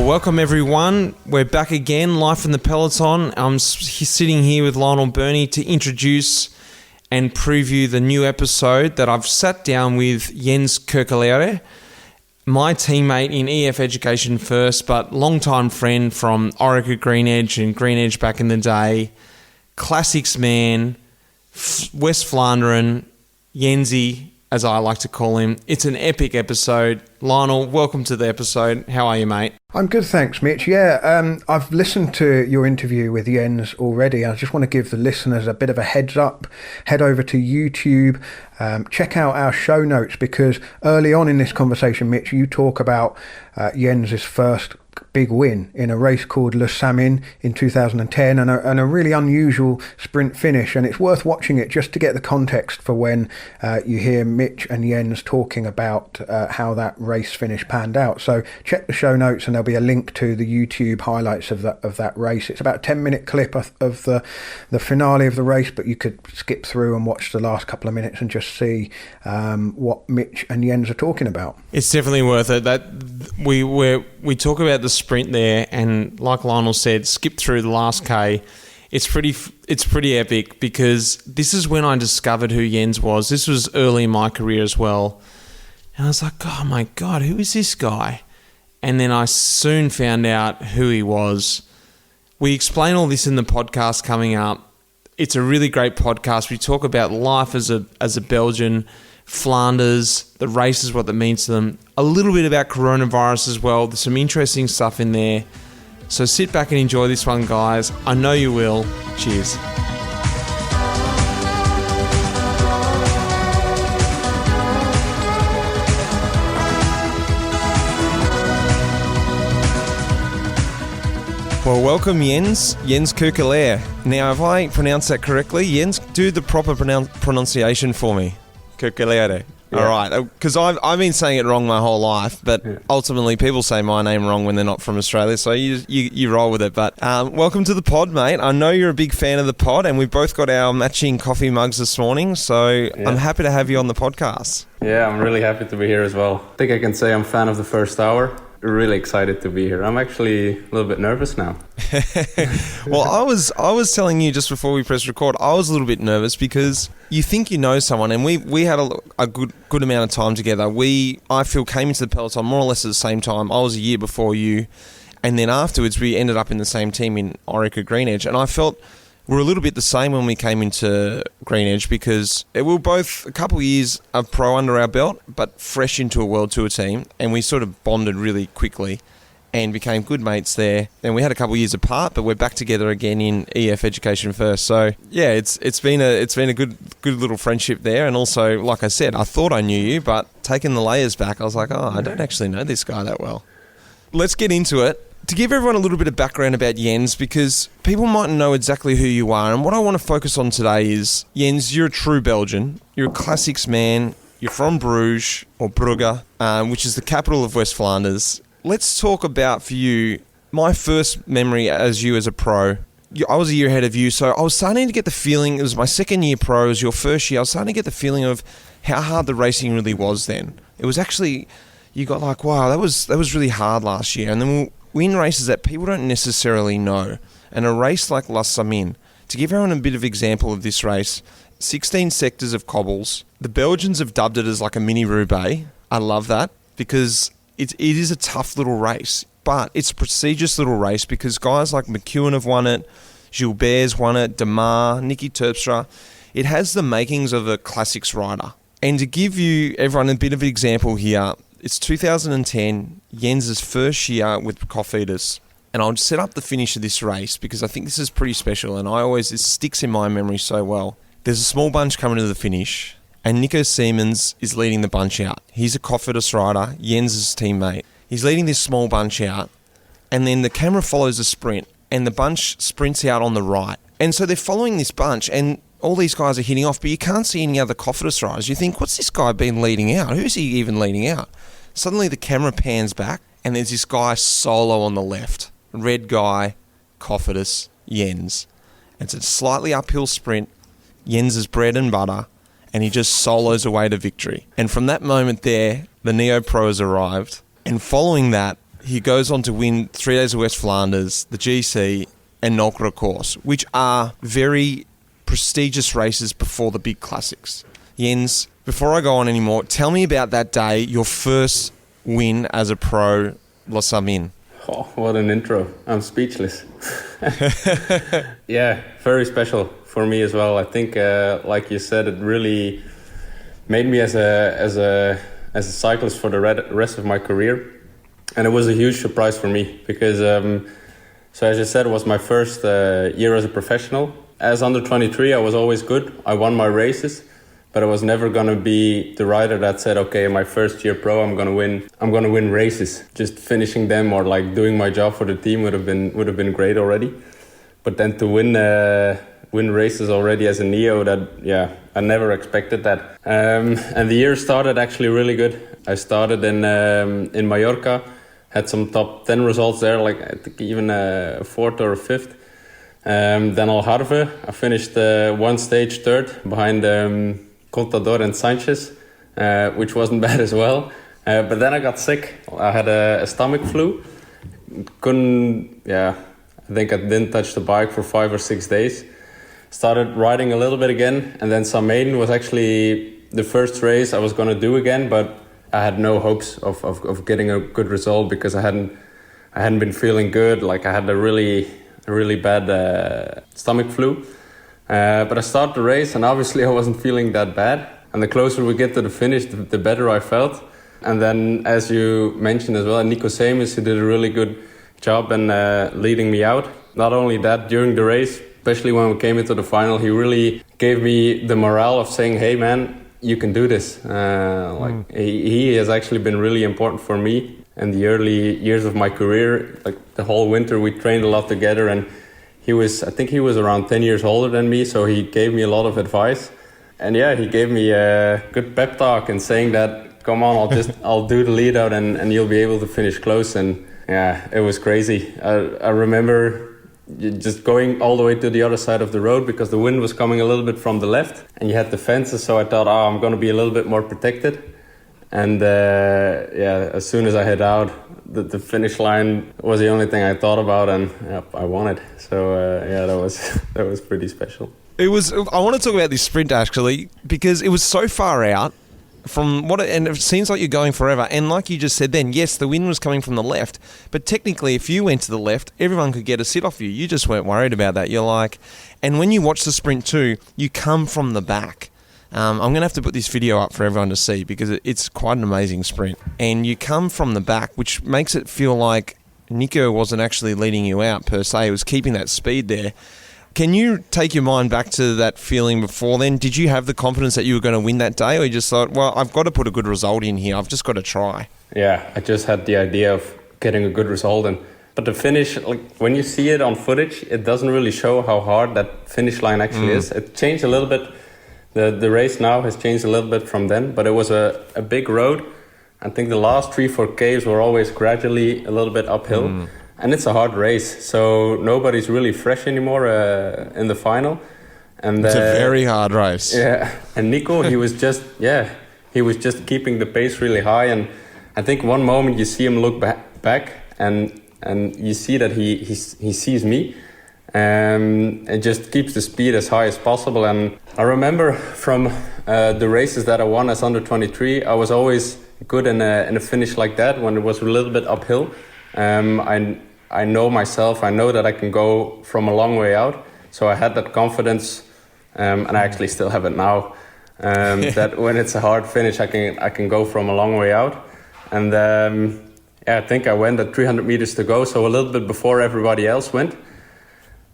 Welcome everyone. We're back again, live from the Peloton. I'm sitting here with Lionel Burney to introduce and preview the new episode that I've sat down with Jens Keukeleire, my teammate in EF Education First, but longtime friend from Orica-GreenEdge and GreenEdge back in the day, classics man, West Flandrian, Jensy, as I like to call him. It's an epic episode. Lionel, welcome to the episode. How are you, mate? I'm good, thanks, Mitch. Yeah, I've listened to your interview with Jens already. I just want to give the listeners a bit of a heads up. Head over to YouTube, check out our show notes, because early on in this conversation, Mitch, you talk about Jens's first big win in a race called Samyn in 2010 and a really unusual sprint finish, and it's worth watching it just to get the context for when you hear Mitch and Jens talking about how that race finish panned out. So check the show notes and there'll be a link to the YouTube highlights of that race. It's about a 10-minute clip of the finale of the race, but you could skip through and watch the last couple of minutes and just see what Mitch and Jens are talking about. It's definitely worth it. That we talk about the sprint there, and like Lionel said, skip through the last K. It's pretty epic, because this is when I discovered who Jens was. This was early in my career as well, and I was like, oh my god, who is this guy? And then I soon found out who he was. We explain all this in the podcast coming up. It's a really great podcast. We talk about life as a Belgian, Flanders, the races, what that means to them, a little bit about coronavirus as well. There's some interesting stuff in there. So sit back and enjoy this one, guys. I know you will. Cheers. Well, welcome Jens Keukeleire. Now, if I pronounce that correctly, Jens, do the proper pronunciation for me. Keukeleire. Yeah. All right, because I've been saying it wrong my whole life, but ultimately people say my name wrong when they're not from Australia, so you roll with it. But welcome to the pod, mate. I know you're a big fan of the pod, and we've both got our matching coffee mugs this morning, so I'm happy to have you on the podcast. Yeah, I'm really happy to be here as well. I think I can say I'm a fan of the first hour. Really excited to be here. I'm actually a little bit nervous now. Well, I was telling you just before we press record, I was a little bit nervous because you think you know someone, and we had a good amount of time together. I feel came into the Peloton more or less at the same time. I was a year before you, and then afterwards we ended up in the same team in Orica-GreenEdge, and I felt we're a little bit the same when we came into GreenEdge, because we were both a couple of years of pro under our belt, but fresh into a World Tour team, and we sort of bonded really quickly and became good mates there. And we had a couple of years apart, but we're back together again in EF Education First. So yeah, it's been a good little friendship there. And also, like I said, I thought I knew you, but taking the layers back, I was like, I don't actually know this guy that well. Let's get into it. To give everyone a little bit of background about Jens, because people mightn't know exactly who you are, and what I want to focus on today is, Jens, you're a true Belgian. You're a classics man. You're from Bruges, or Brugge, which is the capital of West Flanders. Let's talk about, for you, my first memory as you as a pro. I was a year ahead of you, so I was starting to get the feeling, it was my second year pro, it was your first year, I was starting to get the feeling of how hard the racing really was then. It was actually, you got like, wow, that was really hard last year, and then we win races that people don't necessarily know. And a race like Samyn, to give everyone a bit of example of this race, 16 sectors of cobbles. The Belgians have dubbed it as like a mini Roubaix. I love that, because it is a tough little race, but it's a prestigious little race because guys like McEwen have won it, Gilbert's won it, Demar, Nicky Terpstra. It has the makings of a classics rider. And to give you everyone a bit of an example here, it's 2010, Jens's first year with Cofidis, and I'll set up the finish of this race because I think this is pretty special, and it sticks in my memory so well. There's a small bunch coming to the finish, and Nico Samyn is leading the bunch out. He's a Cofidis rider, Jens's teammate. He's leading this small bunch out, and then the camera follows the sprint, and the bunch sprints out on the right. And so they're following this bunch, and all these guys are hitting off, but you can't see any other Cofidis riders. You think, what's this guy been leading out? Who's he even leading out? Suddenly the camera pans back, and there's this guy solo on the left. Red guy, Cofidis, Jens. It's a slightly uphill sprint. Jens is bread and butter, and he just solos away to victory. And from that moment there, the Neo Pro has arrived. And following that, he goes on to win 3 Days of West Flanders, the GC, and Nolkera course, which are very prestigious races before the big classics. Jens, before I go on anymore, tell me about that day, your first win as a pro, La Samyn. Oh, what an intro. I'm speechless. Yeah, very special for me as well. I think, like you said, it really made me as a cyclist for the rest of my career. And it was a huge surprise for me because, so as I said, it was my first year as a professional. As under 23, I was always good. I won my races, but I was never going to be the rider that said, okay, my first year pro, I'm going to win races. Just finishing them or like doing my job for the team would have been great already. But then to win races already as a neo, I never expected that. And the year started actually really good. I started in Mallorca, had some top 10 results there, like I think even a fourth or a fifth. Then Algarve, I finished one stage third behind Contador and Sanchez, which wasn't bad as well. But then I got sick. I had a stomach flu. I think I didn't touch the bike for 5 or 6 days. Started riding a little bit again, and then Samyn was actually the first race I was going to do again, but I had no hopes of getting a good result because I hadn't been feeling good. Like I had a really bad stomach flu. But I started the race, and obviously I wasn't feeling that bad. And the closer we get to the finish, the better I felt. And then, as you mentioned as well, Nico Samyn, he did a really good job in leading me out. Not only that, during the race, especially when we came into the final, he really gave me the morale of saying, hey man, you can do this. He has actually been really important for me in the early years of my career. Like the whole winter we trained a lot together, and I think he was around 10 years older than me, so he gave me a lot of advice. And yeah, he gave me a good pep talk and saying that, come on, I'll do the lead out and you'll be able to finish close. And yeah, it was crazy. I remember just going all the way to the other side of the road because the wind was coming a little bit from the left and you had the fences, so I thought, I'm going to be a little bit more protected. And as soon as I head out, the finish line was the only thing I thought about, and I won it. So that was pretty special. It was. I want to talk about this sprint actually because it was so far out from and it seems like you're going forever. And like you just said, then yes, the wind was coming from the left, but technically, if you went to the left, everyone could get a sit off you. You just weren't worried about that. You're like, and when you watch the sprint too, you come from the back. I'm going to have to put this video up for everyone to see because it's quite an amazing sprint. And you come from the back, which makes it feel like Nico wasn't actually leading you out per se. He was keeping that speed there. Can you take your mind back to that feeling before then? Did you have the confidence that you were going to win that day, or you just thought, well, I've got to put a good result in here. I've just got to try? Yeah, I just had the idea of getting a good result. But the finish, like when you see it on footage, it doesn't really show how hard that finish line actually is. It changed a little bit. The race now has changed a little bit from then, but it was a big road. I think the last 3-4 Ks were always gradually a little bit uphill. And it's a hard race, so nobody's really fresh anymore in the final. And it's a very hard race. Yeah, and Nico, he was just keeping the pace really high. And I think one moment you see him look back, and you see that he sees me, and just keeps the speed as high as possible. And I remember from the races that I won as under 23, I was always good in a finish like that when it was a little bit uphill. I know myself. I know that I can go from a long way out. So I had that confidence, and I actually still have it now. That when it's a hard finish, I can go from a long way out. And I think I went at 300 meters to go, so a little bit before everybody else went.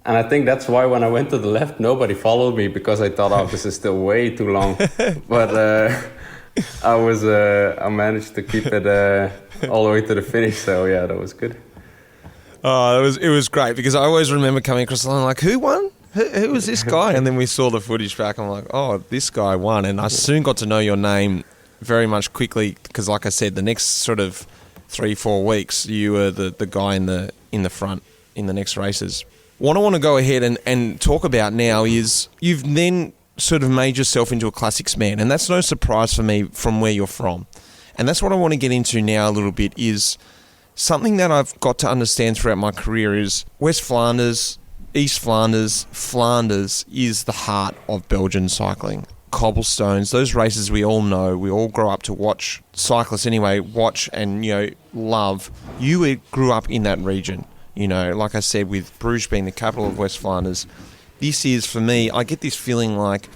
And I think that's why when I went to the left, nobody followed me because I thought, this is still way too long. But I managed to keep it all the way to the finish. So yeah, that was good. Oh, it was great because I always remember coming across the line like, who won? Who was this guy? And then we saw the footage back. I'm like, oh, this guy won. And I soon got to know your name very much quickly because, like I said, the next sort of 3-4 weeks, you were the guy in the front in the next races. What I want to go ahead and talk about now is you've then sort of made yourself into a classics man, and that's no surprise for me from where you're from. And that's what I want to get into now a little bit is something that I've got to understand throughout my career is West Flanders, East Flanders, Flanders is the heart of Belgian cycling. Cobblestones, those races we all know, we all grow up to watch, cyclists anyway, watch and, love. You grew up in that region, like I said, with Bruges being the capital of West Flanders. This is, for me, I get this feeling like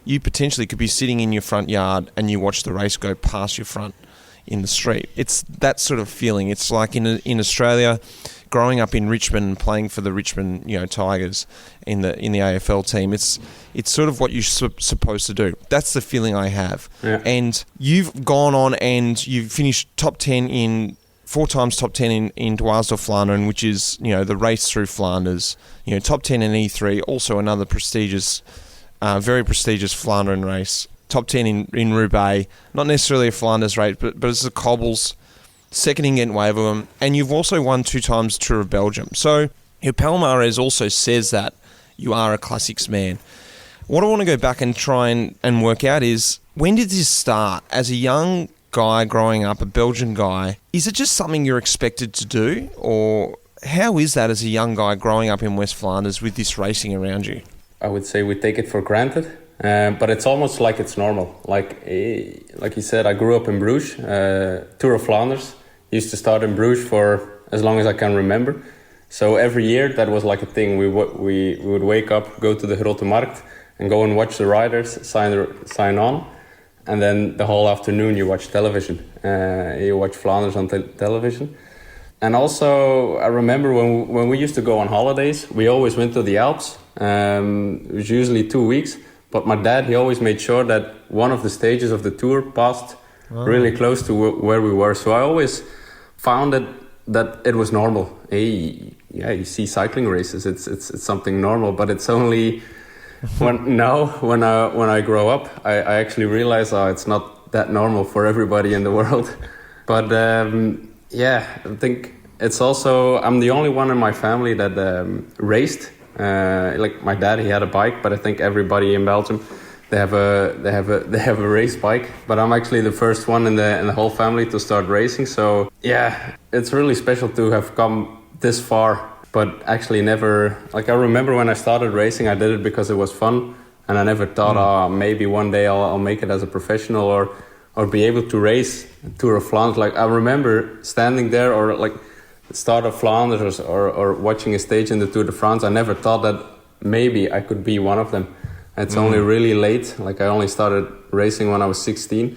you potentially could be sitting in your front yard and you watch the race go past your front in the street. It's that sort of feeling. It's like in Australia, growing up in Richmond and playing for the Richmond Tigers in the AFL team. It's sort of what you're supposed to do. That's the feeling I have. Yeah. And you've gone on and you've finished top 10 4 times top 10 in Dwars-door-Vlaanderen, which is the race through Flanders. Top 10 in E3, also another prestigious, very prestigious Flandrian race. Top 10 in Roubaix, not necessarily a Flanders race, but it's the cobbles. Second in Ghent-Wevelgem, and you've also won 2 times Tour of Belgium. So your palmarès also says that you are a classics man. What I want to go back and try and work out is, when did this start? As a young guy growing up, a Belgian guy, is it just something you're expected to do? Or how is that as a young guy growing up in West Flanders with this racing around you? I would say we take it for granted. But it's almost like it's normal. Like you said, I grew up in Bruges, Tour of Flanders. Used to start in Bruges for as long as I can remember. So every year that was like a thing. We would wake up, go to the Grote Markt and go and watch the riders sign on. And then the whole afternoon you watch television. You watch Flanders on television. And also I remember when we used to go on holidays, we always went to the Alps. It was usually 2 weeks. But my dad, he always made sure that one of the stages of the tour passed really close to where we were. So I always found that it was normal. Hey, yeah, you see cycling races, it's something normal. But it's only when I grow up, I actually realize it's not that normal for everybody in the world. But I think it's also, I'm the only one in my family that raced. Like my dad, he had a bike, but I think everybody in Belgium they have a race bike. But I'm actually the first one in the whole family to start racing. So yeah, it's really special to have come this far. But actually, never, like, I remember when I started racing, I did it because it was fun, and I never thought, maybe one day I'll make it as a professional or be able to race Tour of Flanders. Like, I remember standing there, or like start of Flanders or watching a stage in the Tour de France. I never thought that maybe I could be one of them. It's only really late, like I only started racing when I was 16,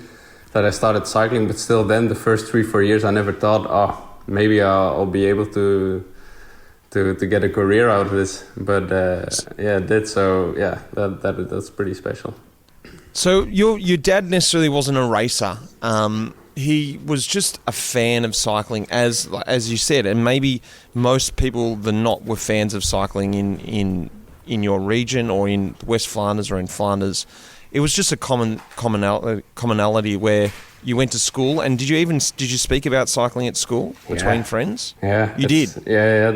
that I started cycling. But still then, the first 3-4 years, I never thought, maybe I'll be able to get a career out of this. But it did. So yeah, that's pretty special. So your dad necessarily wasn't a racer. He was just a fan of cycling, as you said, and maybe most people than not were fans of cycling in your region or in West Flanders or in Flanders. It was just a commonality where you went to school. And did you speak about cycling at school between friends? Yeah, you did. Yeah.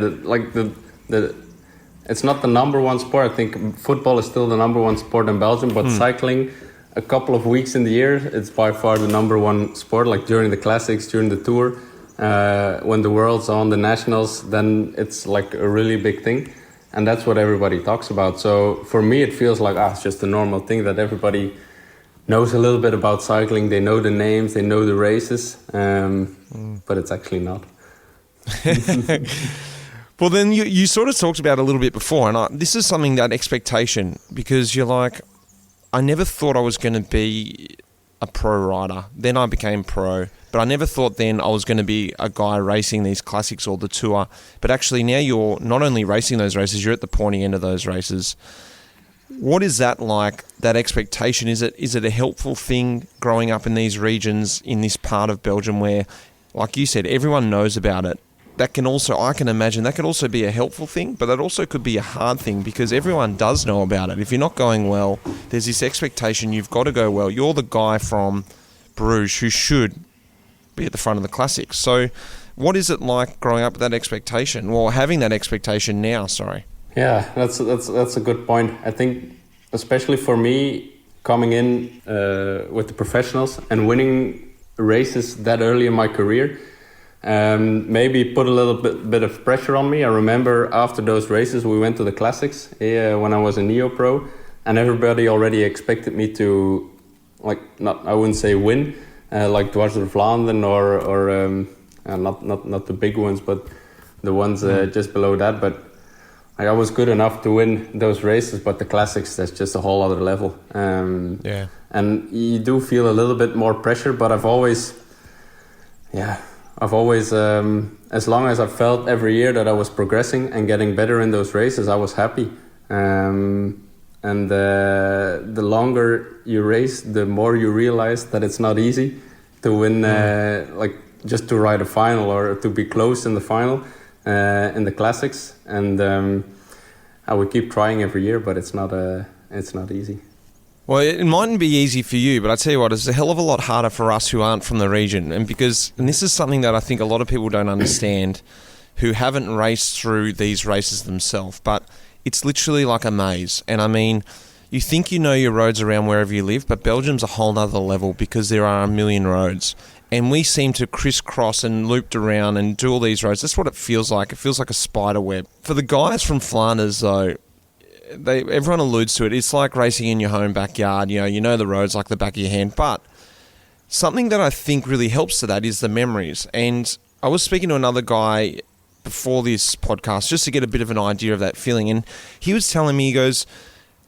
It's not the number one sport. I think football is still the number one sport in Belgium, but cycling, a couple of weeks in the year, it's by far the number one sport. Like during the classics, during the tour, when the world's on, the nationals, then it's like a really big thing. And that's what everybody talks about. So for me, it feels like it's just a normal thing that everybody knows a little bit about cycling. They know the names, they know the races, but it's actually not. Well, then you sort of talked about it a little bit before, and this is something, that expectation, because you're like, I never thought I was going to be a pro rider. Then I became pro, but I never thought then I was going to be a guy racing these classics or the tour. But actually now you're not only racing those races, you're at the pointy end of those races. What is that like, that expectation? Is it a helpful thing growing up in these regions, in this part of Belgium where, like you said, everyone knows about it? That can also, I can imagine, that could also be a helpful thing, but that also could be a hard thing because everyone does know about it. If you're not going well, there's this expectation you've got to go well. You're the guy from Bruges who should be at the front of the classics. So what is it like growing up with that expectation, or having that expectation now, sorry? Yeah, that's a good point. I think especially for me, coming in with the professionals and winning races that early in my career, maybe put a little bit of pressure on me. I remember after those races we went to the classics when I was a Neo Pro, and everybody already expected me to, like, I wouldn't say win, like Dwars door Vlaanderen or not the big ones, but the ones just below that. But like, I was good enough to win those races, but the classics, that's just a whole other level. And you do feel a little bit more pressure, but I've always, as long as I felt every year that I was progressing and getting better in those races, I was happy. And the longer you race, the more you realize that it's not easy to win, like just to ride a final or to be close in the final in the classics. And I would keep trying every year, but it's not easy. Well, it mightn't be easy for you, but I tell you what, it's a hell of a lot harder for us who aren't from the region. And this is something that I think a lot of people don't understand who haven't raced through these races themselves, but it's literally like a maze. And I mean, you think you know your roads around wherever you live, but Belgium's a whole nother level because there are a million roads. And we seem to crisscross and looped around and do all these roads. That's what it feels like. It feels like a spider web. For the guys from Flanders, though, everyone alludes to it. It's like racing in your home backyard. You know the roads like the back of your hand. But something that I think really helps to that is the memories. And I was speaking to another guy before this podcast just to get a bit of an idea of that feeling. And he was telling me, he goes,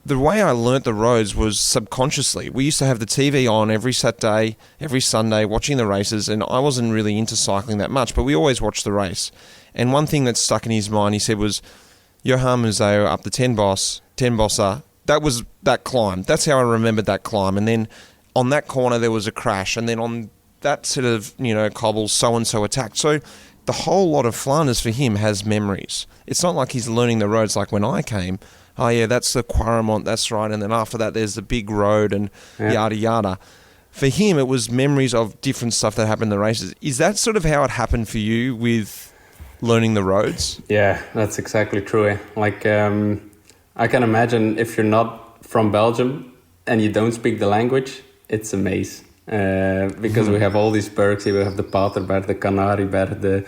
the way I learnt the roads was subconsciously. We used to have the TV on every Saturday, every Sunday, watching the races, and I wasn't really into cycling that much, but we always watched the race. And one thing that stuck in his mind, he said, was Johan Museo up the 10 Bosser. That was that climb. That's how I remembered that climb. And then on that corner, there was a crash. And then on that set of, cobbles, so-and-so attacked. So the whole lot of Flanders for him has memories. It's not like he's learning the roads like when I came. Oh, yeah, that's the Quaremont, that's right. And then after that, there's the big road and yada, yada. For him, it was memories of different stuff that happened in the races. Is that sort of how it happened for you with learning the roads? Yeah, that's exactly true. Like, I can imagine if you're not from Belgium and you don't speak the language, it's a maze. Because we have all these bergs here. We have the Paterberg, the Canarieberg, the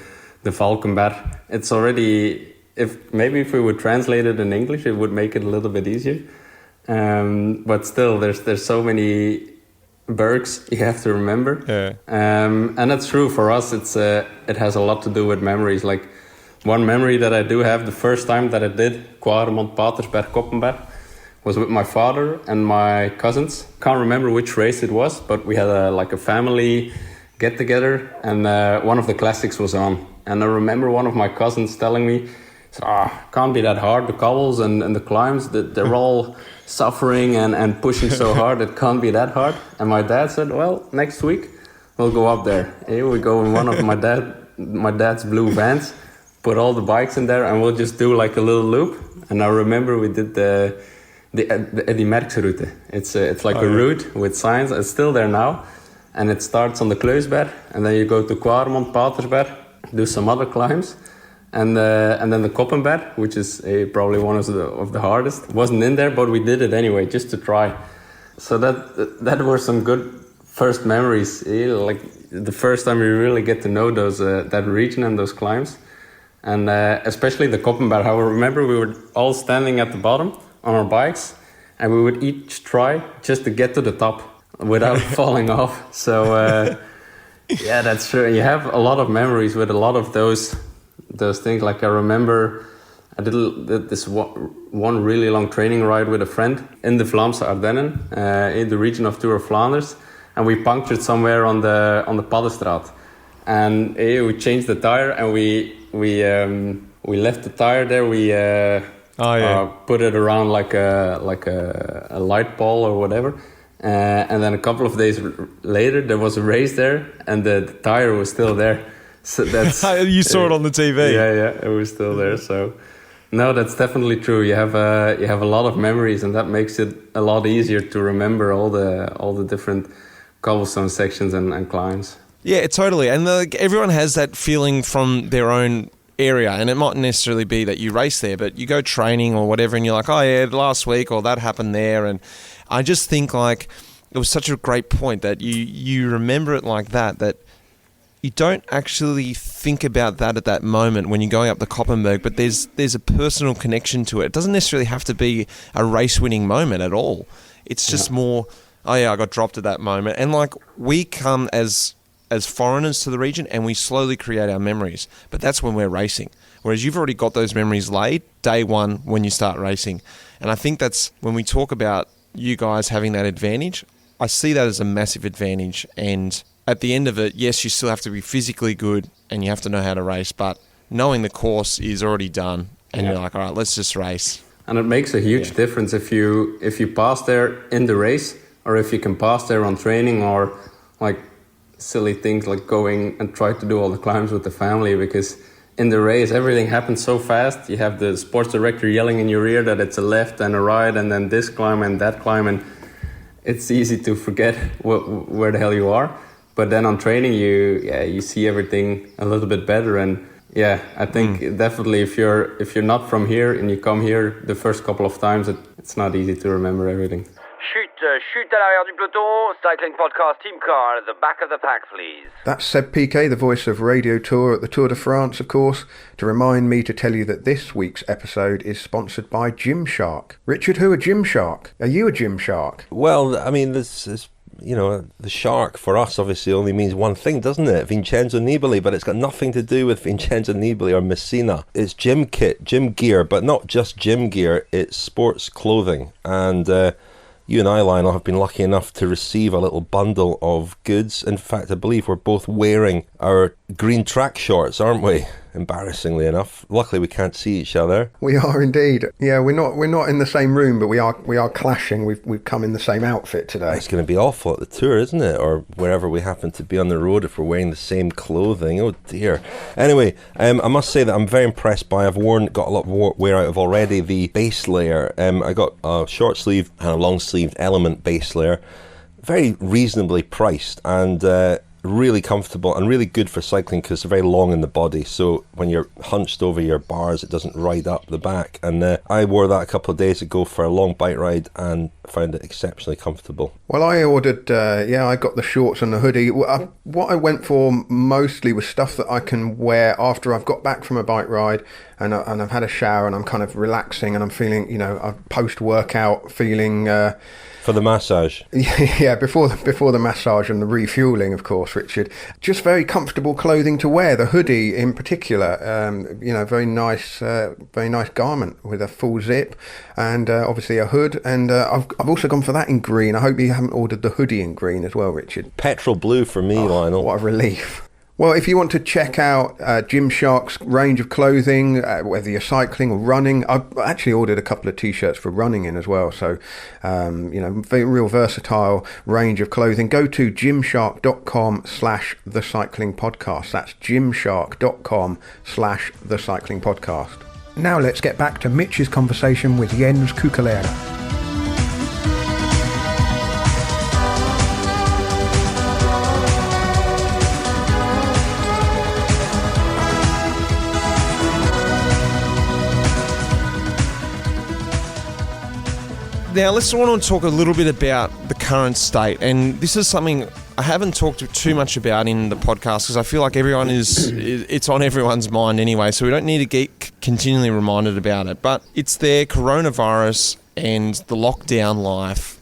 Valkenberg. It's already... If we would translate it in English, it would make it a little bit easier. But still, there's so many bergs you have to remember. Yeah. And that's true for us. It has a lot to do with memories. Like one memory that I do have, the first time that I did Quaremont, Patersberg, Koppenberg, was with my father and my cousins. Can't remember which race it was, but we had a family get together, and one of the classics was on. And I remember one of my cousins telling me, can't be that hard, the cobbles and the climbs, they're all suffering and pushing so hard, it can't be that hard. And my dad said, well, next week we'll go up there. Here we go in one of my dad's blue vans, put all the bikes in there, and we'll just do like a little loop. And I remember we did the Eddy Merckx route. It's like a route with signs. It's still there now, and it starts on the Kleusberg, and then you go to Quaremont, Patersberg, do some other climbs. And then the Koppenberg, which is probably one of the hardest, wasn't in there, but we did it anyway, just to try. So that were some good first memories. Like the first time you really get to know those that region and those climbs, and especially the Koppenberg. I remember we were all standing at the bottom on our bikes, and we would each try just to get to the top without falling off. So yeah, that's true. You have a lot of memories with a lot of those things. Like I remember I did this one really long training ride with a friend in the Vlaamse Ardennen, in the region of Tour of Flanders, and we punctured somewhere on the Paddenstraat, and we changed the tire, and we left the tire there. We put it around like a light pole or whatever, and then a couple of days later there was a race there, and the tire was still there. So that's you saw it on the TV. Yeah, it was still there. So no, that's definitely true. You have a lot of memories, and that makes it a lot easier to remember all the different cobblestone sections and climbs. Yeah, totally. And everyone has that feeling from their own area, and it mightn't necessarily be that you race there, but you go training or whatever, and you're like, oh yeah, last week or that happened there. And I just think like it was such a great point that you remember it like that you don't actually think about that at that moment when you're going up the Koppenberg, but there's a personal connection to it. It doesn't necessarily have to be a race-winning moment at all. It's just more, oh yeah, I got dropped at that moment. And like, we come as foreigners to the region and we slowly create our memories, but that's when we're racing. Whereas you've already got those memories laid day one when you start racing. And I think that's when we talk about you guys having that advantage, I see that as a massive advantage. And at the end of it, yes, you still have to be physically good and you have to know how to race, but knowing the course is already done and you're like, all right, let's just race. And it makes a huge difference if you pass there in the race, or if you can pass there on training, or like silly things like going and try to do all the climbs with the family, because in the race everything happens so fast. You have the sports director yelling in your ear that it's a left and a right and then this climb and that climb, and it's easy to forget where the hell you are. But then on training you see everything a little bit better. And I think definitely if you're not from here and you come here the first couple of times, it's not easy to remember everything. Chute à l'arrière du peloton, cycling podcast team car at the back of the pack, please. That's Seb Piquet, the voice of Radio Tour at the Tour de France, of course, to remind me to tell you that this week's episode is sponsored by Gymshark. Richard, who are Gymshark? Are you a Gymshark? Well, I mean, this is, the shark for us obviously only means one thing, doesn't it? Vincenzo Nibali, but it's got nothing to do with Vincenzo Nibali or Messina. It's gym kit, gym gear, but not just gym gear, it's sports clothing. And you and I, Lionel, have been lucky enough to receive a little bundle of goods. In fact, I believe we're both wearing our green track shorts, aren't we? Embarrassingly enough. Luckily, we can't see each other. We are indeed. Yeah, we're not in the same room, but we are clashing. We've come in the same outfit today. It's going to be awful at the Tour, isn't it? Or wherever we happen to be on the road if we're wearing the same clothing. Oh dear. Anyway, I must say that I'm very impressed by. I've got a lot of wear out of already the base layer. I got a short sleeve and a long sleeved Element base layer, very reasonably priced and really comfortable and really good for cycling because they're very long in the body, so when you're hunched over your bars it doesn't ride up the back. And I wore that a couple of days ago for a long bike ride and found it exceptionally comfortable. Well, I ordered I got the shorts and the hoodie. What I went for mostly was stuff that I can wear after I've got back from a bike ride and I've had a shower and I'm kind of relaxing and I'm feeling, post-workout feeling for the massage. Yeah, before the massage and the refueling, of course, Richard. Just very comfortable clothing to wear. The hoodie, in particular, very nice garment with a full zip and obviously a hood. And I've also gone for that in green. I hope you haven't ordered the hoodie in green as well, Richard. Petrol blue for me, Lionel. What a relief. Well, if you want to check out Gymshark's range of clothing, whether you're cycling or running, I've actually ordered a couple of T-shirts for running in as well. So, very real versatile range of clothing. Go to gymshark.com/thecyclingpodcast. That's gymshark.com/thecyclingpodcast. Now let's get back to Mitch's conversation with Jens Keukeleire. Now, let's want to talk a little bit about the current state. And this is something I haven't talked too much about in the podcast because I feel like it's on everyone's mind anyway, so we don't need to get continually reminded about it. But it's their coronavirus and the lockdown life,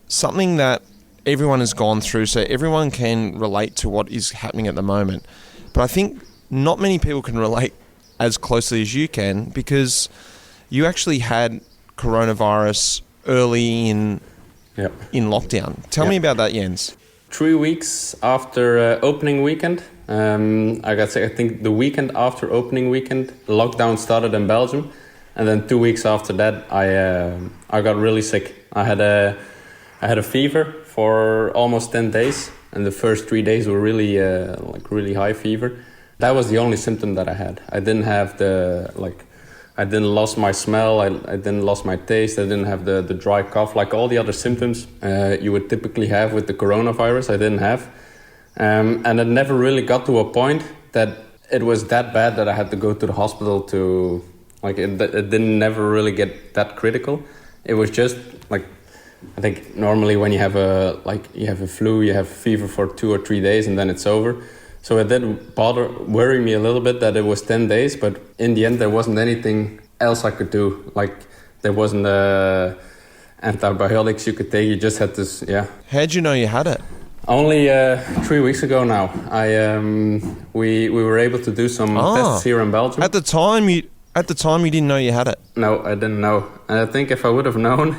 something that everyone has gone through, so everyone can relate to what is happening at the moment. But I think not many people can relate as closely as you can because you actually had coronavirus early in lockdown. Tell me about that, Jens. 3 weeks after opening weekend, I think the weekend after opening weekend, lockdown started in Belgium, and then 2 weeks after that, I got really sick. I had a fever for almost 10 days, and the first 3 days were really really high fever. That was the only symptom that I had. I didn't have I didn't lose my smell, I didn't lose my taste, I didn't have the dry cough, like all the other symptoms you would typically have with the coronavirus, I didn't have. And it never really got to a point that it was that bad that I had to go to the hospital to, it didn't never really get that critical. It was just, I think normally when you have a flu, you have fever for 2 or 3 days and then it's over. So it did worry me a little bit that it was 10 days, but in the end there wasn't anything else I could do. Like there wasn't antibiotics you could take. You just had this, yeah. How'd you know you had it? Only 3 weeks ago now. We were able to do some tests here in Belgium. At the time you didn't know you had it. No, I didn't know. And I think if I would have known,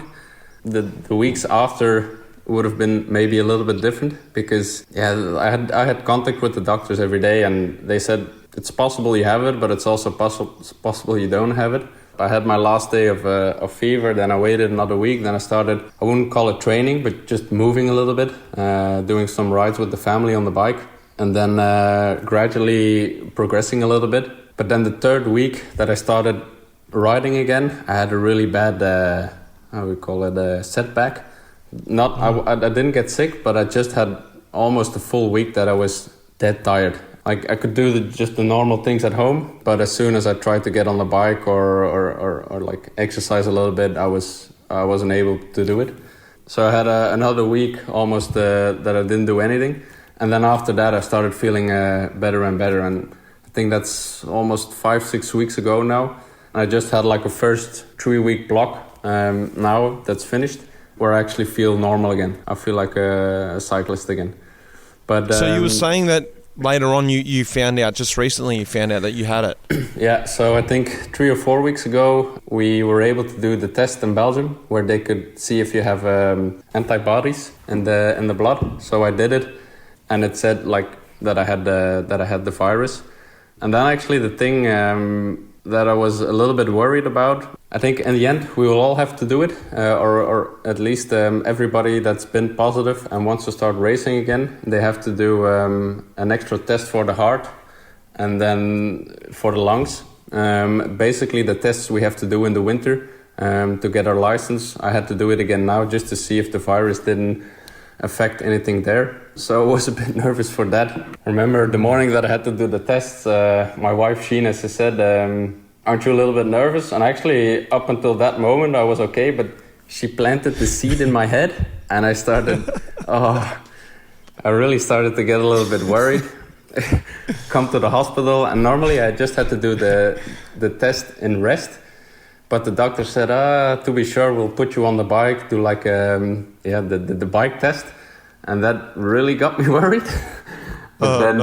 the weeks after would have been maybe a little bit different, because I had contact with the doctors every day, and they said it's possible you have it, but it's also possible you don't have it. I had my last day of fever, then I waited another week, then I started, I wouldn't call it training, but just moving a little bit, doing some rides with the family on the bike, and then gradually progressing a little bit. But then the third week that I started riding again, I had a really bad, setback. I didn't get sick, but I just had almost a full week that I was dead tired. Like I could do just the normal things at home, but as soon as I tried to get on the bike or like exercise a little bit, I wasn't able to do it. So I had another week almost that I didn't do anything, and then after that I started feeling better and better. And I think that's almost 5-6 weeks ago now. I just had like a first 3-week block now that's finished, where I actually feel normal again. I feel like a cyclist again. But so you were saying that later on you found out, just recently you found out that you had it. Yeah, so I think 3 or 4 weeks ago we were able to do the test in Belgium where they could see if you have antibodies in the blood. So I did it, and it said like that I had the virus. And then actually the thing that I was a little bit worried about, I think in the end we will all have to do it, or at least everybody that's been positive and wants to start racing again, they have to do an extra test for the heart and then for the lungs. Basically the tests we have to do in the winter to get our license. I had to do it again now just to see if the virus didn't affect anything there. So I was a bit nervous for that. I remember the morning that I had to do the tests, my wife Sheena, she said, aren't you a little bit nervous? And actually, up until that moment, I was okay, but she planted the seed in my head, and I really started to get a little bit worried. Come to the hospital, and normally I just had to do the test in rest, but the doctor said, to be sure, we'll put you on the bike, do like the bike test, and that really got me worried. But then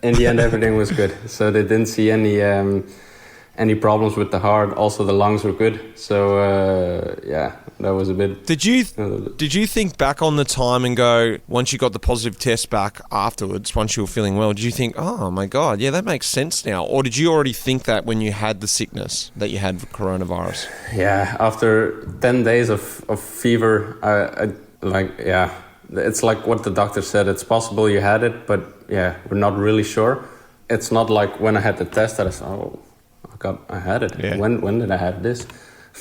in the end, everything was good, so they didn't see any problems with the heart. Also the lungs were good, so that was a bit. Did you think back on the time and go, once you got the positive test back afterwards, once you were feeling well, did you think, oh my god, yeah, that makes sense now? Or did you already think that when you had the sickness that you had coronavirus? Yeah, after 10 days of fever, it's like what the doctor said, it's possible you had it, but yeah, we're not really sure. It's not like when I had the test that I said, I had it. Yeah. When did I have this?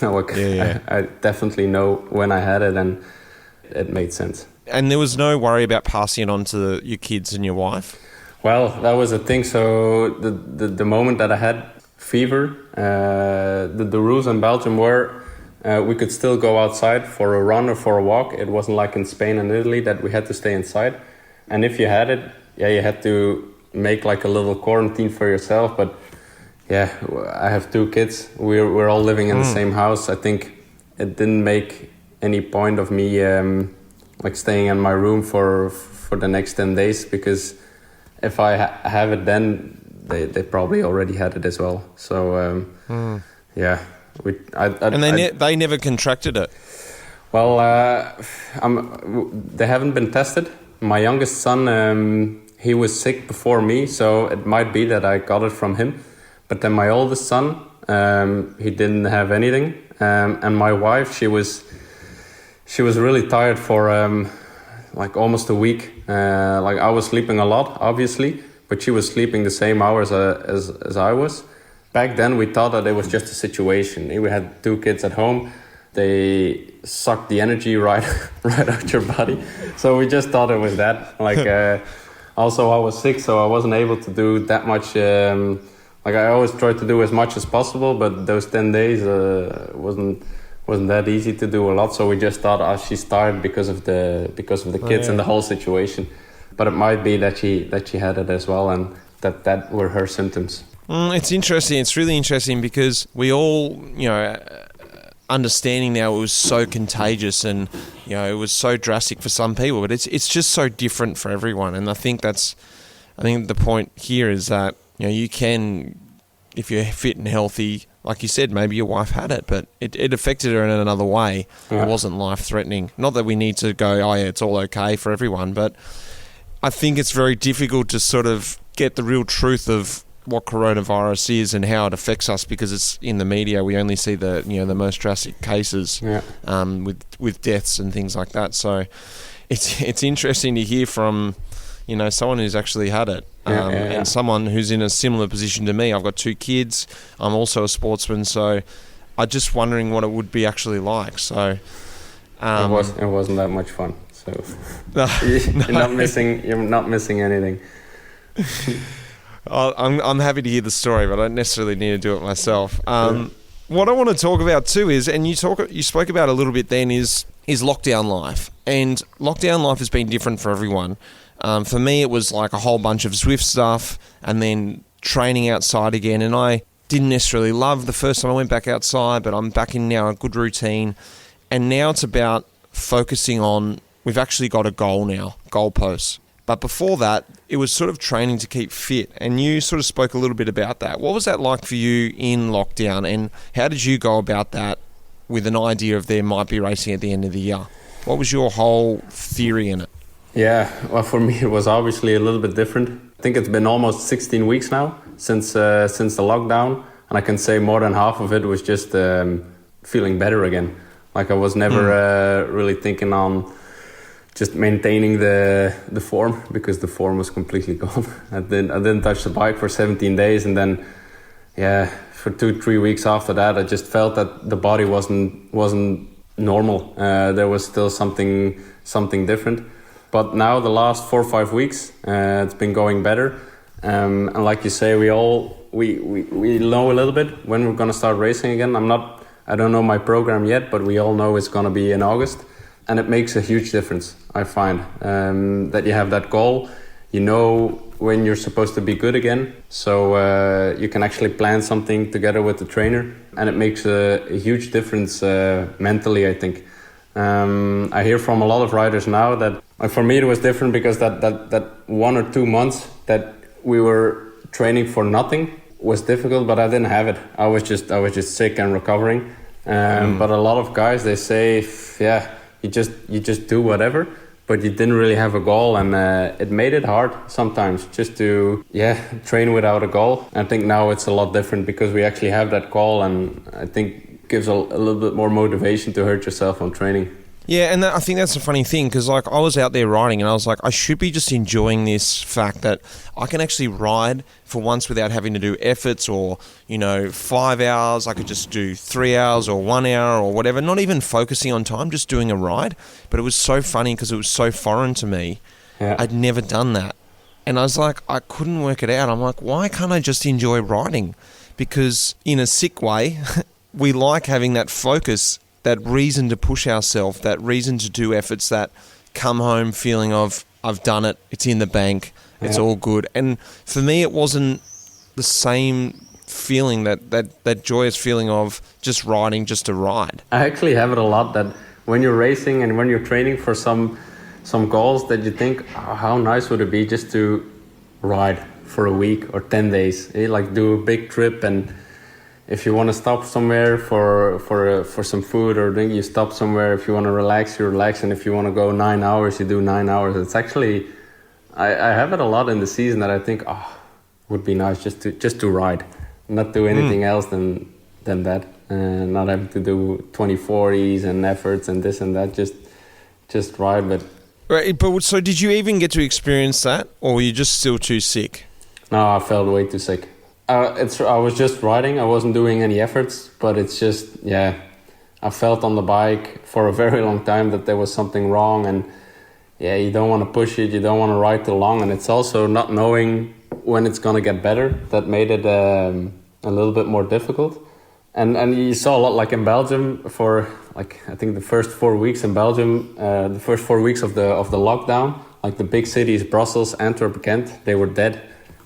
No, I definitely know when I had it, and it made sense. And there was no worry about passing it on to your kids and your wife? Well, that was the thing. So the moment that I had fever, the rules in Belgium were we could still go outside for a run or for a walk. It wasn't like in Spain and Italy that we had to stay inside. And if you had it, you had to make like a little quarantine for yourself. But yeah, I have 2 kids. We're all living in the same house. I think it didn't make any point of me like staying in my room for the next 10 days, because if I have it then, they probably already had it as well. So yeah, they never contracted it. Well, they haven't been tested. My youngest son, he was sick before me, so it might be that I got it from him. But then my oldest son, he didn't have anything, and my wife, she was really tired for like almost a week. Like I was sleeping a lot, obviously, but she was sleeping the same hours as I was. Back then, we thought that it was just a situation. We had 2 kids at home; they sucked the energy right out your body. So we just thought it was that. Like also, I was sick, so I wasn't able to do that much. Like I always try to do as much as possible, but those 10 days wasn't that easy to do a lot. So we just thought, she's tired because of the kids and the whole situation. but it might be that she had it as well, and that were her symptoms. It's interesting. It's really interesting because we all, understanding now it was so contagious and, it was so drastic for some people, but it's just so different for everyone. And I think the point here is that, you can, if you're fit and healthy, like you said, maybe your wife had it, but it affected her in another way. Yeah. It wasn't life-threatening. Not that we need to go, oh yeah, it's all okay for everyone, but I think it's very difficult to sort of get the real truth of what coronavirus is and how it affects us, because it's in the media. We only see the most drastic cases, with deaths and things like that. So it's interesting to hear from someone who's actually had it, and someone who's in a similar position to me. I've got 2 kids. I'm also a sportsman, so I'm just wondering what it would be actually like. So it wasn't that much fun. So you're not missing anything. I'm happy to hear the story, but I don't necessarily need to do it myself. What I want to talk about too is, and you spoke about a little bit then, is lockdown life. And lockdown life has been different for everyone. For me, it was like a whole bunch of Zwift stuff and then training outside again. And I didn't necessarily love the first time I went back outside, but I'm back in now a good routine. And now it's about focusing on, we've actually got a goal now, goalposts. But before that, it was sort of training to keep fit. And you sort of spoke a little bit about that. What was that like for you in lockdown? And how did you go about that with an idea of there might be racing at the end of the year? What was your whole theory in it? Yeah, well, for me, it was obviously a little bit different. I think it's been almost 16 weeks now since the lockdown. And I can say more than half of it was just feeling better again. Like I was never really thinking on just maintaining the form, because the form was completely gone. I didn't touch the bike for 17 days, and then for 2-3 weeks after that, I just felt that the body wasn't normal. There was still something different. But now the last 4 or 5 weeks, it's been going better. And like you say, we know a little bit when we're gonna start racing again. I don't know my program yet, but we all know it's gonna be in August. And it makes a huge difference, I find, that you have that goal. You know when you're supposed to be good again. So you can actually plan something together with the trainer. And it makes a huge difference mentally, I think. I hear from a lot of riders now that, for me it was different, because that 1 or 2 months that we were training for nothing was difficult, but I didn't have it. I was just sick and recovering. But a lot of guys, they say, you just do whatever, but you didn't really have a goal, and it made it hard sometimes just to train without a goal. I think now it's a lot different because we actually have that goal, and I think gives a little bit more motivation to hurt yourself on training. Yeah, and I think that's a funny thing, because like I was out there riding and I was like, I should be just enjoying this fact that I can actually ride for once without having to do efforts or, 5 hours. I could just do 3 hours or 1 hour or whatever, not even focusing on time, just doing a ride. But it was so funny because it was so foreign to me. Yeah. I'd never done that. And I was like, I couldn't work it out. I'm like, why can't I just enjoy riding? Because in a sick way, we like having that focus, that reason to push ourselves, that reason to do efforts, that come home feeling of, I've done it, it's in the bank, it's all good. And for me, it wasn't the same feeling, that joyous feeling of just riding just to ride. I actually have it a lot, that when you're racing and when you're training for some goals, that you think, oh, how nice would it be just to ride for a week or 10 days, like do a big trip. And if you want to stop somewhere for some food or drink, you stop somewhere. If you want to relax, you relax. And if you want to go 9 hours, you do 9 hours. It's actually, I have it a lot in the season that I think, it would be nice just to ride, not do anything else than that, and not having to do 20/40s and efforts and this and that. Just ride. But right. But so did you even get to experience that, or were you just still too sick? No, I felt way too sick. I was just riding. I wasn't doing any efforts, but it's just, I felt on the bike for a very long time that there was something wrong, and you don't want to push it, you don't want to ride too long, and it's also not knowing when it's going to get better that made it a little bit more difficult. And you saw a lot, like in Belgium, for like I think the first 4 weeks in Belgium, the first 4 weeks of the lockdown, like the big cities, Brussels, Antwerp, Ghent, they were dead.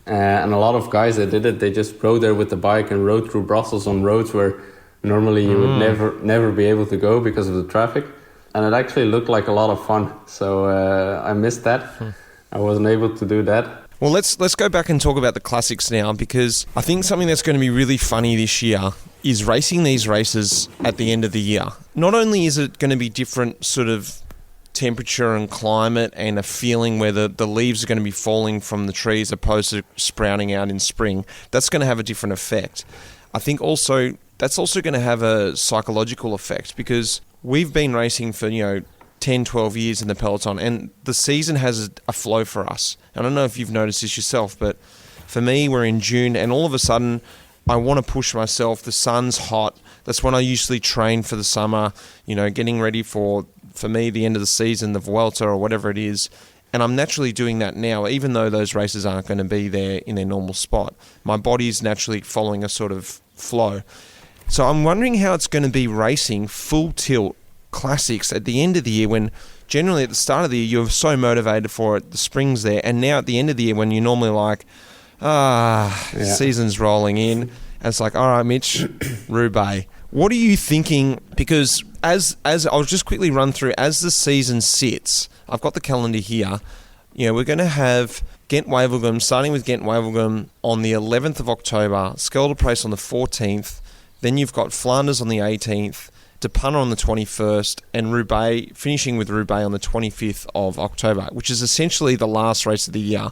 And a lot of guys that did it, they just rode there with the bike and rode through Brussels on roads where normally you would never be able to go because of the traffic. And it actually looked like a lot of fun. So I missed that. I wasn't able to do that. Well, let's go back and talk about the classics now, because I think something that's going to be really funny this year is racing these races at the end of the year. Not only is it going to be different sort of temperature and climate and a feeling where the leaves are going to be falling from the trees opposed to sprouting out in spring, that's going to have a different effect. I think also that's also going to have a psychological effect, because we've been racing for 10, 12 years in the Peloton, and the season has a flow for us. I don't know if you've noticed this yourself, but for me, we're in June, and all of a sudden, I want to push myself. The sun's hot. That's when I usually train for the summer, getting ready for me, the end of the season, the Vuelta or whatever it is. And I'm naturally doing that now, even though those races aren't going to be there in their normal spot. My body's naturally following a sort of flow. So I'm wondering how it's going to be racing full tilt classics at the end of the year, when generally at the start of the year you're so motivated for it, the spring's there, and now at the end of the year when you're normally like, season's rolling in, and it's like, all right, Mitch, Roubaix. What are you thinking? Because as I'll just quickly run through, as the season sits, I've got the calendar here, we're going to have Ghent-Wevelgem, starting with Ghent-Wevelgem on the 11th of October, Scheldeprijs on the 14th, then you've got Flanders on the 18th, De Panne on the 21st, and Roubaix, finishing with Roubaix on the 25th of October, which is essentially the last race of the year.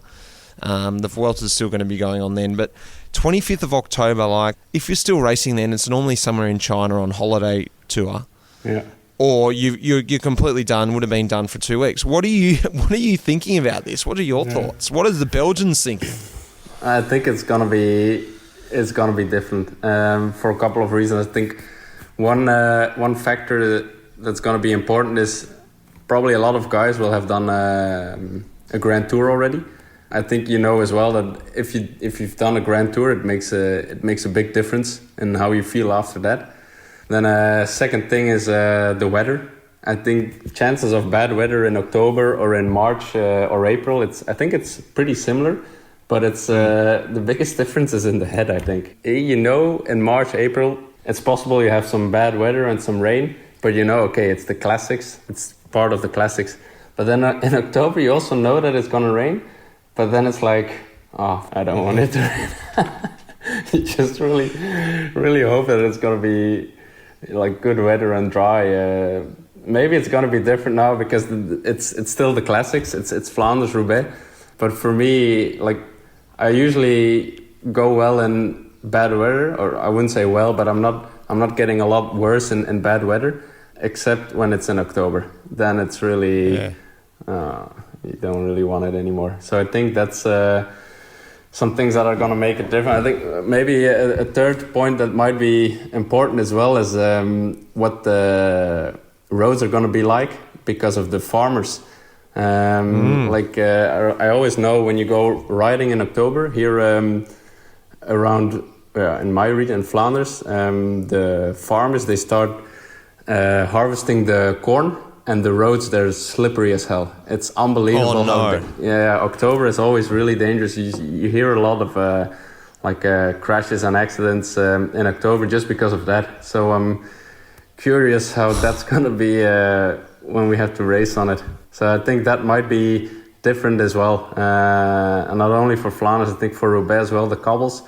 The Vuelta is still going to be going on then, but 25th of October, if you're still racing then, it's normally somewhere in China on holiday tour. Yeah. Or you're completely done, would have been done for 2 weeks. What are you thinking about this? What are your thoughts? What are the Belgians thinking? I think it's gonna be different for a couple of reasons. I think one factor that's gonna be important is probably a lot of guys will have done a Grand Tour already. I think as well that if you've done a Grand Tour, it makes a big difference in how you feel after that. Then second thing is the weather. I think chances of bad weather in October or in March or April, I think it's pretty similar, but it's the biggest difference is in the head, I think. In March, April, it's possible you have some bad weather and some rain, but okay, it's the classics, it's part of the classics. But then in October, you also know that it's gonna rain, but then it's like, I don't want it to rain. You just really, really hope that it's gonna be like good weather and dry. Maybe it's gonna be different now because it's still the classics. It's Flanders, Roubaix. But for me, I usually go well in bad weather, or I wouldn't say well, but I'm not getting a lot worse in bad weather, except when it's in October. Then it's really you don't really want it anymore. So I think that's some things that are going to make it different. I think maybe a third point that might be important as well is what the roads are going to be like because of the farmers. I always know when you go riding in October here around in my region, in Flanders, the farmers, they start harvesting the corn, and the roads, they're slippery as hell. It's unbelievable. Oh, no. October is always really dangerous. You hear a lot of crashes and accidents in October just because of that. So I'm curious how that's going to be when we have to race on it. So I think that might be different as well. And not only for Flanders, I think for Roubaix as well, the cobbles.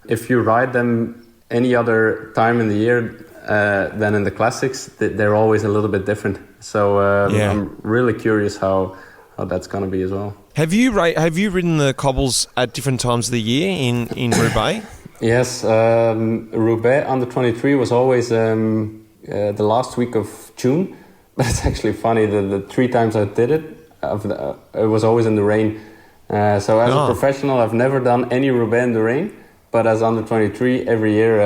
If you ride them any other time in the year than in the classics, they're always a little bit different. So I'm really curious how that's going to be as well. Have you ridden the cobbles at different times of the year in Roubaix? Yes, Roubaix under 23 was always the last week of June. But it's actually funny, the 3 times I did it, it was always in the rain. So as a professional, I've never done any Roubaix in the rain. But as under 23, every year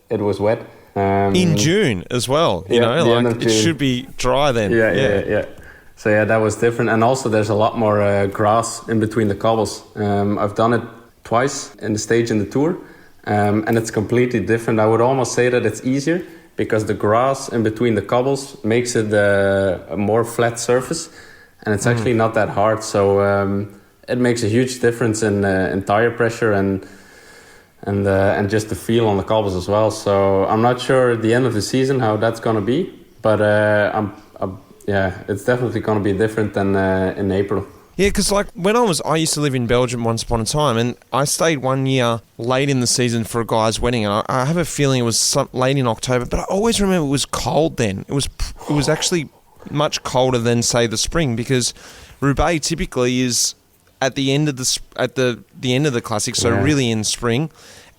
it was wet. In June as well, it should be dry then. Yeah. So that was different. And also there's a lot more grass in between the cobbles. I've done it twice in the stage in the Tour, and it's completely different. I would almost say that it's easier because the grass in between the cobbles makes it a more flat surface. and it's actually not that hard. So it makes a huge difference in tire pressure and just the feel on the cobbles as well. So I'm not sure at the end of the season how that's going to be, but it's definitely going to be different than in April. Yeah, because like when I used to live in Belgium once upon a time, and I stayed 1 year late in the season for a guy's wedding, and I have a feeling it was late in October, but I always remember it was cold then. It was actually much colder than, say, the spring, because Roubaix typically is at the end of the end of the Classic, so really in spring,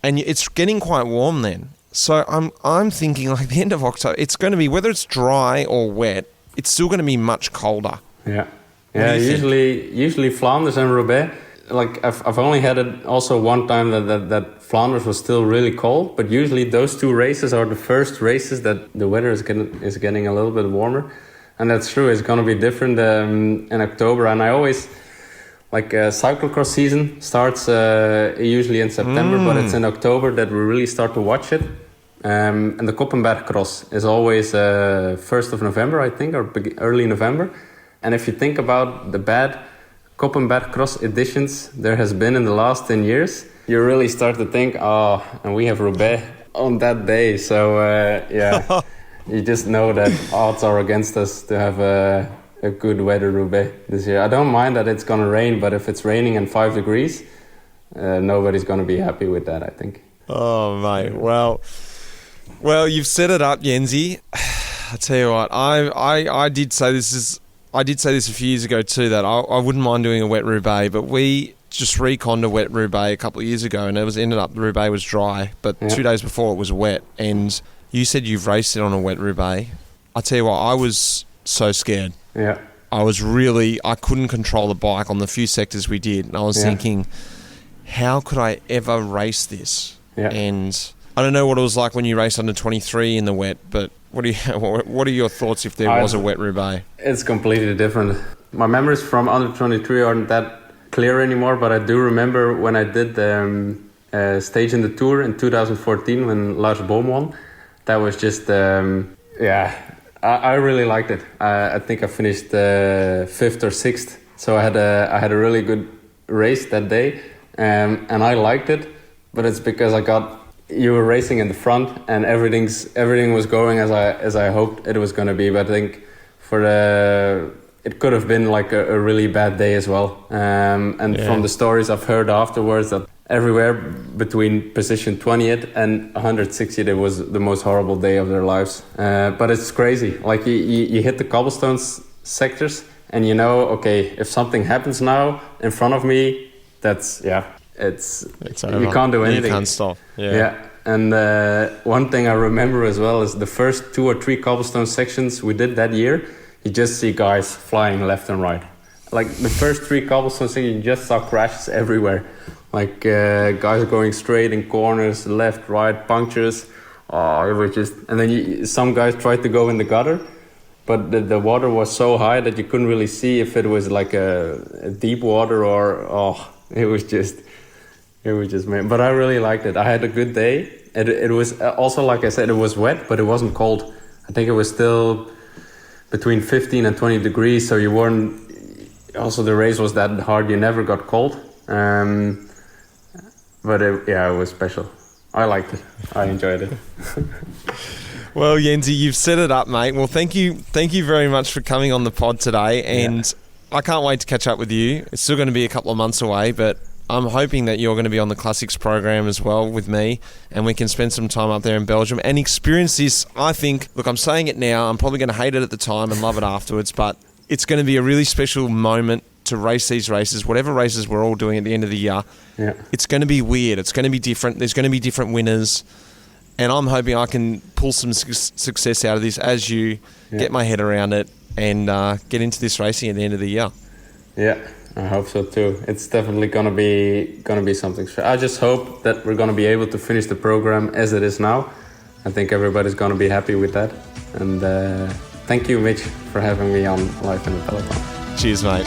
and it's getting quite warm then. So I'm thinking like the end of October, it's going to be, whether it's dry or wet, it's still going to be much colder. Yeah. Yeah, usually Flanders and Roubaix, like I've only had it also one time that Flanders was still really cold, but usually those two races are the first races that the weather is getting a little bit warmer, and that's true. It's going to be different in October, and I always cyclocross season starts usually in September, but it's in October that we really start to watch it. And the Koppenberg Cross is always 1st of November, I think, or early November. And if you think about the bad Koppenberg Cross editions there has been in the last 10 years, you really start to think, and we have Roubaix on that day. So, you just know that odds are against us to have a good weather Roubaix this year. I don't mind that it's going to rain, but if it's raining and 5 degrees, nobody's going to be happy with that, I think. Oh, mate. Well, you've set it up, Jensie. I tell you what, I did say this a few years ago too, that I wouldn't mind doing a wet Roubaix, but we just reconned a wet Roubaix a couple of years ago, and ended up the Roubaix was dry, but 2 days before it was wet. And you said you've raced it on a wet Roubaix. I tell you what, I was so scared. Yeah. I couldn't control the bike on the few sectors we did, and I was thinking, how could I ever race this? Yeah. And I don't know what it was like when you raced under 23 in the wet, but what are your thoughts if there was a wet Roubaix? It's completely different. My memories from under 23 aren't that clear anymore, but I do remember when I did the stage in the Tour in 2014 when Lars Boom won. That was just, I really liked it. I think I finished 5th or 6th, so I had a really good race that day, and I liked it. But it's because you were racing in the front, and everything was going as I hoped it was going to be. But I think it could have been like a really bad day as well. From the stories I've heard afterwards, that everywhere between position 20th and 160th, it was the most horrible day of their lives. But it's crazy. Like you hit the cobblestones sectors, and you know, okay, if something happens now in front of me, it's over. You can't do anything. You can't stop. Yeah. And one thing I remember as well is the first 2 or 3 cobblestone sections we did that year, you just see guys flying left and right. Like the first 3 cobblestone sections, you just saw crashes everywhere. Like guys going straight in corners, left, right, punctures. It was just... And then some guys tried to go in the gutter, but the water was so high that you couldn't really see if it was like a deep water or... It was just... But I really liked it. I had a good day. It was also, like I said, it was wet, but it wasn't cold. I think it was still between 15 and 20 degrees, so you weren't... Also, the race was that hard, you never got cold. But it was special. I liked it. I enjoyed it. Well, Jensie, you've set it up, mate. Well, thank you very much for coming on the pod today, and I can't wait to catch up with you. It's still going to be a couple of months away, but I'm hoping that you're going to be on the Classics program as well with me, and we can spend some time up there in Belgium and experience this. I think, look, I'm saying it now, I'm probably going to hate it at the time and love it afterwards, but it's going to be a really special moment to race these races, whatever races we're all doing at the end of the year. Yeah. It's going to be weird. It's going to be different. There's going to be different winners, and I'm hoping I can pull some success out of this as you get my head around it and get into this racing at the end of the year. Yeah. I hope so too. It's definitely gonna be something. I just hope that we're gonna be able to finish the program as it is now. I think everybody's gonna be happy with that. And thank you, Mitch, for having me on Live in the Peloton. Cheers, mate.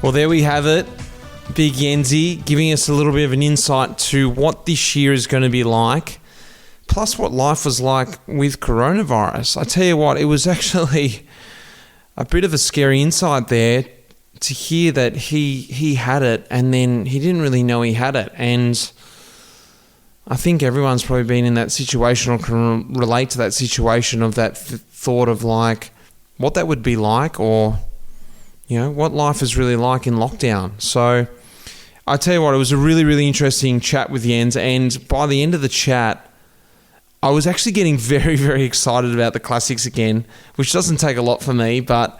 Well, there we have it. Big Yenzi giving us a little bit of an insight to what this year is going to be like, plus what life was like with coronavirus. I tell you what, it was actually a bit of a scary insight there to hear that he had it and then he didn't really know he had it. And I think everyone's probably been in that situation or can relate to that situation of that thought of like what that would be like, or what life is really like in lockdown. So I tell you what, it was a really, really interesting chat with Jens, and by the end of the chat, I was actually getting very, very excited about the classics again, which doesn't take a lot for me, but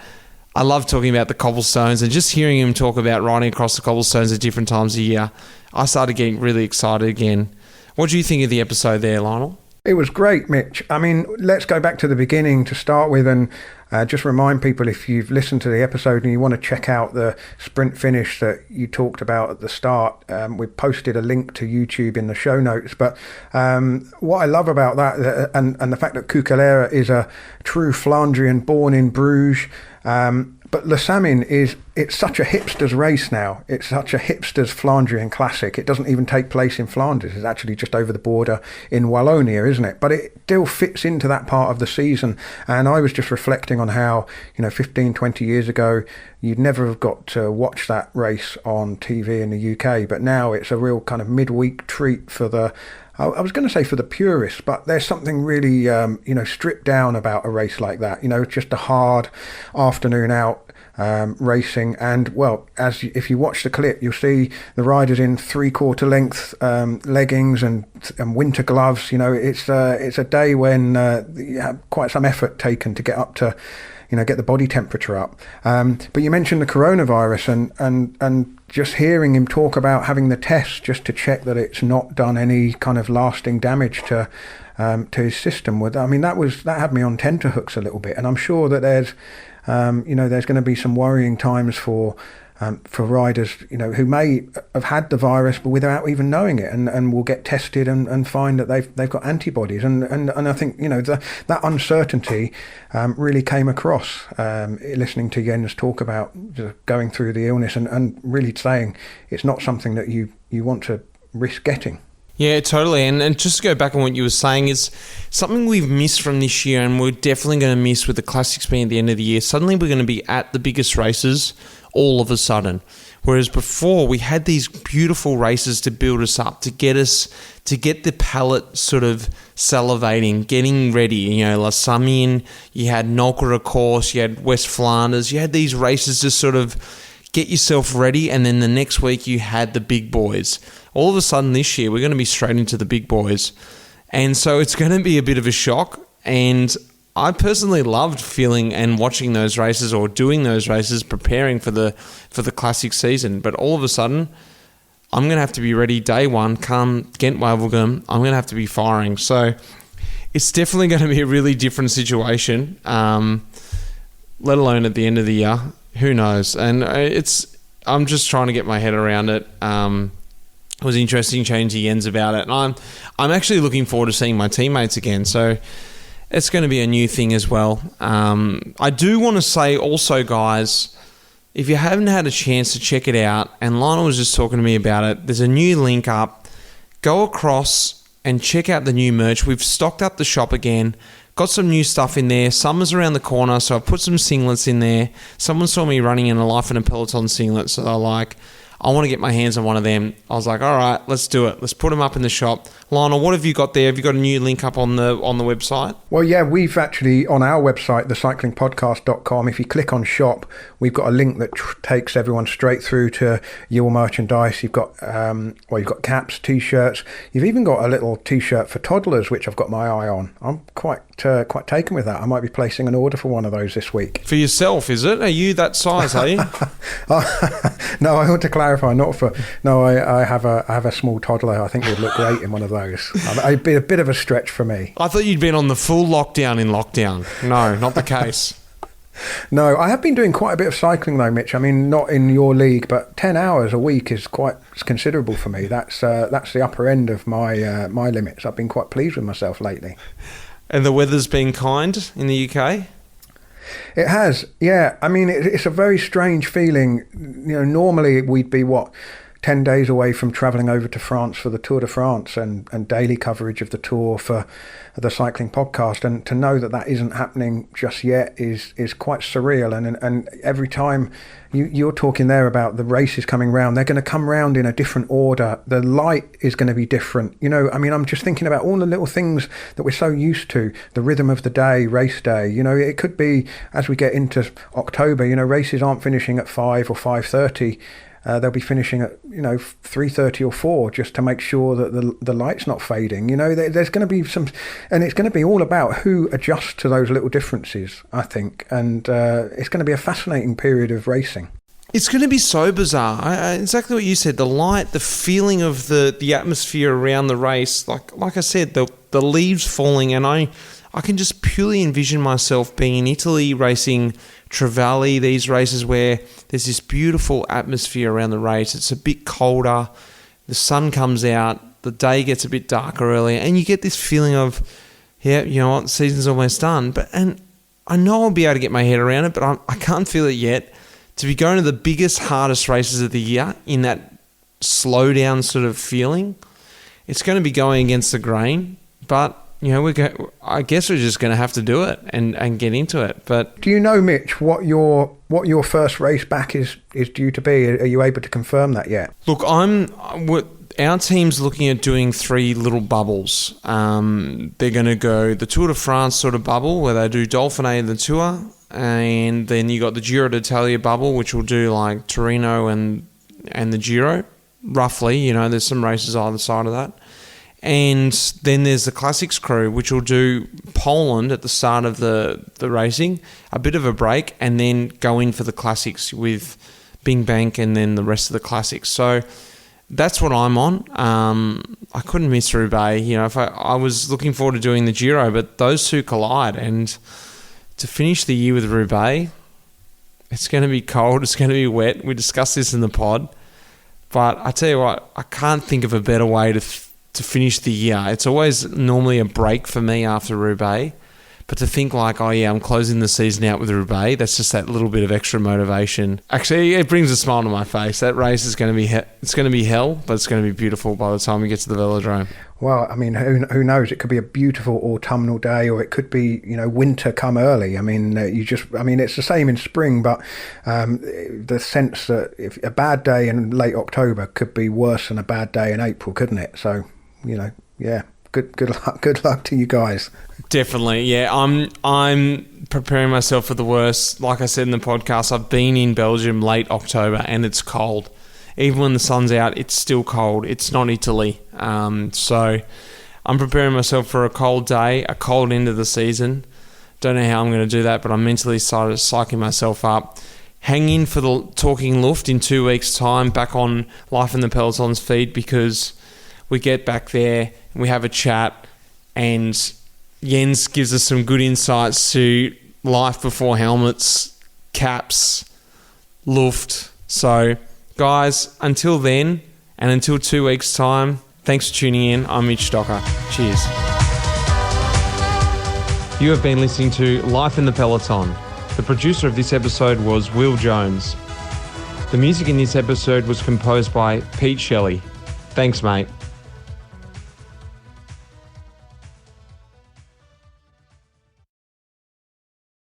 I love talking about the cobblestones, and just hearing him talk about riding across the cobblestones at different times of year, I started getting really excited again. What do you think of the episode there, Lionel? It was great, Mitch. I mean, let's go back to the beginning to start with, and just remind people, if you've listened to the episode and you want to check out the sprint finish that you talked about at the start, we've posted a link to YouTube in the show notes. But what I love about that, and the fact that Keukeleire is a true Flandrian born in Bruges, but Le Samyn it's such a hipster's race now. It's such a hipster's Flandrian Classic. It doesn't even take place in Flanders. It's actually just over the border in Wallonia, isn't it? But it still fits into that part of the season. And I was just reflecting on how, 15, 20 years ago, you'd never have got to watch that race on TV in the UK. But now it's a real kind of midweek treat for the, I was going to say for the purists, but there's something really, stripped down about a race like that. Just a hard afternoon out racing. And, well, if you watch the clip, you'll see the riders in 3/4 length leggings and winter gloves. It's a day when you have quite some effort taken to get up to, get the body temperature up. But you mentioned the coronavirus and just hearing him talk about having the test just to check that it's not done any kind of lasting damage to his system. That had me on tenterhooks a little bit, and I'm sure that there's going to be some worrying times for riders, who may have had the virus but without even knowing it, and will get tested and find that they've got antibodies, and I think that uncertainty really came across listening to Jens talk about going through the illness and really saying it's not something that you want to risk getting. Yeah, totally. And just to go back on what you were saying, is something we've missed from this year, and we're definitely going to miss with the Classics being at the end of the year. Suddenly we're going to be at the biggest races all of a sudden. Whereas before we had these beautiful races to build us up, to get the palate sort of salivating, getting ready. La Samyn, you had Nolka, of course, you had West Flanders, you had these races to sort of get yourself ready, and then the next week you had the big boys. All of a sudden this year, we're going to be straight into the big boys. And so it's going to be a bit of a shock. And I personally loved feeling and watching those races, or doing those races, preparing for the classic season. But all of a sudden, I'm going to have to be ready day one. Come Ghent-Wevelgem, I'm going to have to be firing. So it's definitely going to be a really different situation, let alone at the end of the year. Who knows? And I'm just trying to get my head around it. It was interesting chatting to Jens about it. And I'm actually looking forward to seeing my teammates again. So it's going to be a new thing as well. I do want to say also, guys, if you haven't had a chance to check it out, and Lionel was just talking to me about it, there's a new link up. Go across and check out the new merch. We've stocked up the shop again. Got some new stuff in there. Summer's around the corner, so I put some singlets in there. Someone saw me running in a Life in a Peloton singlet, so they're like, I want to get my hands on one of them. I was like, all right, let's do it. Let's put them up in the shop. Lionel, what have you got there? Have you got a new link up on the website? Well, yeah, we've actually, on our website, thecyclingpodcast.com, if you click on shop, we've got a link that takes everyone straight through to your merchandise. You've got you've got caps, T-shirts. You've even got a little T-shirt for toddlers, which I've got my eye on. I'm quite taken with that. I might be placing an order for one of those this week. For yourself, is it? Are you that size, are you? No, I want to clarify, not for... No, I have a small toddler. I think would look great in one of those. It'd be a bit of a stretch for me. I thought you'd been on the full lockdown in lockdown. No, not the case. No, I have been doing quite a bit of cycling though, Mitch. I mean, not in your league, but 10 hours a week is quite considerable for me. That's the upper end of my limits. I've been quite pleased with myself lately. And the weather's been kind in the UK? It has, yeah. I mean, it's a very strange feeling. Normally we'd be, 10 days away from travelling over to France for the Tour de France and daily coverage of the Tour for the Cycling Podcast. And to know that isn't happening just yet is quite surreal. And every time you're talking there about the races coming round, they're going to come round in a different order. The light is going to be different. I'm just thinking about all the little things that we're so used to, the rhythm of the day, race day. It could be, as we get into October, races aren't finishing at 5 or 5:30. They'll be finishing at 3:30 or 4 just to make sure that the light's not fading. There's going to be some, and it's going to be all about who adjusts to those little differences, I think. And it's going to be a fascinating period of racing. It's going to be so bizarre. Exactly what you said. The light, the feeling of the atmosphere around the race. Like I said, the leaves falling, and I can just purely envision myself being in Italy racing Trevally, these races where there's this beautiful atmosphere around the race. It's a bit colder, the sun comes out, the day gets a bit darker earlier, and you get this feeling of, yeah, you know what, the season's almost done. And I know I'll be able to get my head around it, but I can't feel it yet. To be going to the biggest, hardest races of the year in that slow down sort of feeling, it's going to be going against the grain, but I guess we're just going to have to do it and get into it. But do you know, Mitch, what your first race back is due to be? Are you able to confirm that yet? Look, our team's looking at doing 3 little bubbles. They're going to go the Tour de France sort of bubble where they do Dauphiné and the Tour, and then you got the Giro d'Italia bubble, which will do like Torino and the Giro, roughly. There's some races either side of that. And then there's the Classics crew, which will do Poland at the start of the racing, a bit of a break, and then go in for the Classics with Bing Bank and then the rest of the Classics. So that's what I'm on. I couldn't miss Roubaix. If I was looking forward to doing the Giro, but those two collide. And to finish the year with Roubaix, it's going to be cold, it's going to be wet. We discussed this in the pod. But I tell you what, I can't think of a better way to finish the year. It's always normally a break for me after Roubaix, but to think like, oh yeah, I'm closing the season out with Roubaix, that's just that little bit of extra motivation. Actually, it brings a smile to my face. That race is going to be it's going to be hell, but it's going to be beautiful by the time we get to the velodrome. Well, I mean, who knows? It could be a beautiful autumnal day, or it could be, winter come early. I mean, it's the same in spring, but the sense that if a bad day in late October could be worse than a bad day in April, couldn't it? So, yeah, good luck to you guys. Definitely, yeah. I'm preparing myself for the worst. Like I said in the podcast, I've been in Belgium late October and it's cold. Even when the sun's out, it's still cold. It's not Italy. So I'm preparing myself for a cold day, a cold end of the season. Don't know how I'm going to do that, but I'm mentally started psyching myself up. Hang in for the Talking Luft in 2 weeks' time, back on Life in the Peloton's feed, because we get back there and we have a chat, and Jens gives us some good insights to life before helmets, caps, Luft. So, guys, until then, and until 2 weeks' time, thanks for tuning in. I'm Mitch Docker. Cheers. You have been listening to Life in the Peloton. The producer of this episode was Will Jones. The music in this episode was composed by Pete Shelley. Thanks, mate.